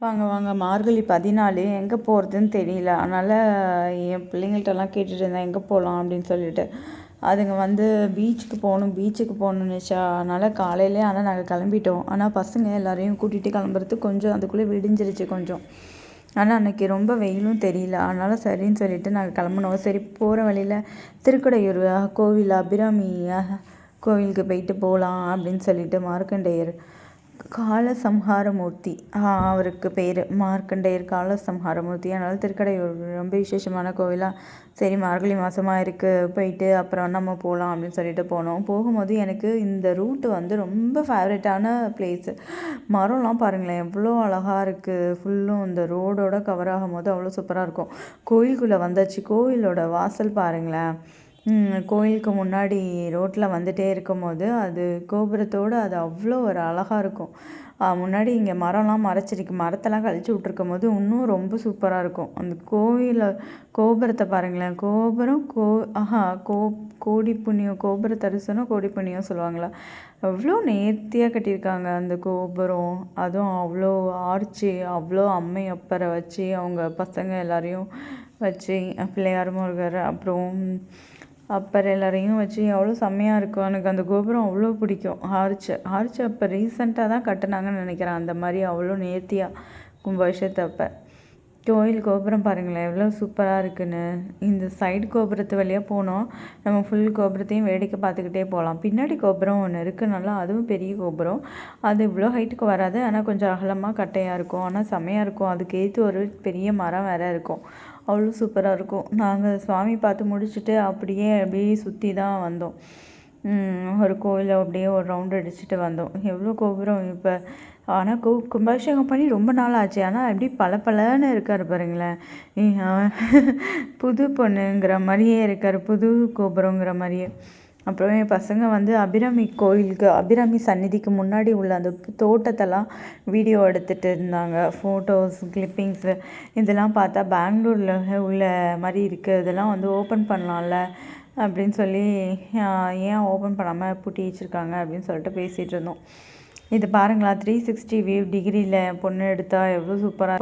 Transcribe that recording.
வாங்க வாங்க மார்கழி 14 எங்கே போகிறதுன்னு தெரியல. அதனால் என் பிள்ளைங்கள்ட்டலாம் கேட்டுட்டு இருந்தேன் எங்கே போகலாம் அப்படின்னு சொல்லிட்டு. அதுங்க வந்து பீச்சுக்கு போகணுன்னுச்சா. அதனால் காலையிலே ஆனால் நாங்கள் கிளம்பிட்டோம். ஆனால் பசங்க எல்லாரையும் கூட்டிகிட்டு கிளம்புறதுக்கு கொஞ்சம் அதுக்குள்ளே விடிஞ்சிருச்சு கொஞ்சம். ஆனால் அன்றைக்கி ரொம்ப வெயிலும் தெரியல. அதனால் சரின்னு சொல்லிட்டு நாங்கள் கிளம்புனோம். சரி போகிற வழியில் திருக்கடையூர் கோவில் அபிராமி கோவிலுக்கு போயிட்டு போகலாம் அப்படின்னு சொல்லிட்டு மார்க்கண்டேயர் காலசம்ஹாரமூர்த்தி அவருக்கு பேர் மார்க்கண்டேயர் காலசம்ஹாரமூர்த்தி. அதனால் திருக்கடையூர் ரொம்ப விசேஷமான கோவிலாக சரி மார்கழி மாதமாக இருக்குது போயிட்டு அப்புறம் நம்ம போகலாம் அப்படின்னு சொல்லிட்டு போனோம். போகும்போது எனக்கு இந்த ரூட்டு வந்து ரொம்ப ஃபேவரட்டான பிளேஸு. மரம்லாம் பாருங்களேன் எவ்வளோ அழகாக இருக்குது. ஃபுல்லும் இந்த ரோடோட கவர் ஆகும்போது அவ்வளோ சூப்பராக இருக்கும். கோயிலுக்குள்ளே வந்தாச்சு. கோவிலோட வாசல் பாருங்களேன். கோயிலுக்கு முன்னாடி ரோட்டில் வந்துகிட்டே இருக்கும்போது அது கோபுரத்தோடு அது அவ்வளோ ஒரு அழகாக இருக்கும். முன்னாடி இங்கே மரம்லாம் மறைச்சிருக்கு. மரத்தெல்லாம் கழிச்சு விட்ருக்கும் போது இன்னும் ரொம்ப சூப்பராக இருக்கும். அந்த கோபுரத்தை பாருங்களேன். கோபுரம் கோடி புண்ணியம் கோபுர தரிசனம் கோடி புண்ணியம் சொல்லுவாங்களா. அவ்வளோ நேர்த்தியாக கட்டியிருக்காங்க அந்த கோபுரம். அதுவும் அவ்வளோ ஆர்ச்சி அவ்வளோ அம்மை அப்பரை வச்சு அவங்க பசங்க எல்லாரையும் வச்சு பிள்ளையார் முருகர் அப்புறம் அப்பர் எல்லாரையும் வச்சு அவ்வளோ செம்மையாக இருக்கும். எனக்கு அந்த கோபுரம் அவ்வளோ பிடிக்கும். ஆர்ச் அப்போ ரீசெண்டாக தான் கட்டினாங்கன்னு நினைக்கிறேன். அந்த மாதிரி அவ்வளோ நேர்த்தியாக கும்பாபிஷேகத்தை அப்போ. கோயில் கோபுரம் பாருங்களேன் எவ்வளோ சூப்பராக இருக்குன்னு. இந்த சைடு கோபுரத்து வழியாக போனோம். நம்ம ஃபுல் கோபுரத்தையும் வேடிக்கை பார்த்துக்கிட்டே போகலாம். பின்னாடி கோபுரம் ஒன்று இருக்குது நல்லா. அதுவும் பெரிய கோபுரம். அது இவ்வளோ ஹைட்டுக்கு வராது. ஆனால் கொஞ்சம் அகலமாக கட்டையாக இருக்கும். ஆனால் செம்மையாக இருக்கும். அதுக்கு ஏற்று ஒரு பெரிய மரம் வேறு இருக்கும். அவ்வளோ சூப்பராக இருக்கும். நாங்கள் சுவாமி பார்த்து முடிச்சுட்டு அப்படியே சுற்றி தான் வந்தோம். ஒரு கோயிலை அப்படியே ஒரு ரவுண்டு அடிச்சுட்டு வந்தோம். எவ்வளோ கோபுரம் இப்போ. ஆனால் கும்பாபிஷேகம் பண்ணி ரொம்ப நாள் ஆச்சு. ஆனால் எப்படி பளபளன்னு இருக்கார் பாருங்களேன். புது பொண்ணுங்கிற மாதிரியே இருக்கார். புது கோபுரங்கிற மாதிரியே. அப்புறம் என் பசங்க வந்து அபிராமி சந்நிதிக்கு முன்னாடி உள்ள அந்த தோட்டத்தெல்லாம் வீடியோ எடுத்துகிட்டு இருந்தாங்க. ஃபோட்டோஸ் கிளிப்பிங்ஸு இதெல்லாம் பார்த்தா பெங்களூரில் உள்ள மாதிரி இருக்குது. இதெல்லாம் வந்து ஓப்பன் பண்ணலாம்ல அப்படின்னு சொல்லி ஏன் ஓப்பன் பண்ணாமல் பூட்டி வச்சுருக்காங்க அப்படின்னு சொல்லிட்டு பேசிகிட்டு இருந்தோம். இது பாருங்களா 360 டிகிரியில் பொண்ணு எடுத்தால் எவ்வளோ சூப்பராக